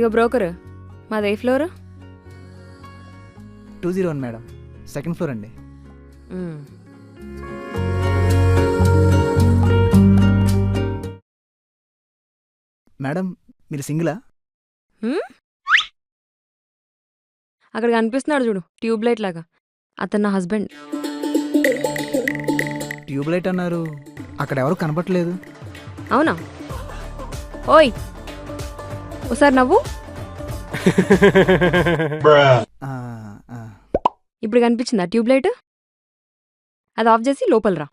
ఇక బ్రోకర్ మాది ఏ floor? 201 madam, second floor అండి. మేడం మీరు సింగిలా? అక్కడ కనిపిస్తున్నాడు చూడు ట్యూబ్ లైట్ లాగా, అతను నా హస్బెండ్. ట్యూబ్ లైట్ అన్నారు, అక్కడ ఎవరు కనపట్లేదు. అవునా? ఓయ్ ఒకసారి నవ్వు. ఆ, ఆ. ఇప్పుడు కనిపించిందా ట్యూబ్ లైట్? అది ఆఫ్ చేసి లోపల రా.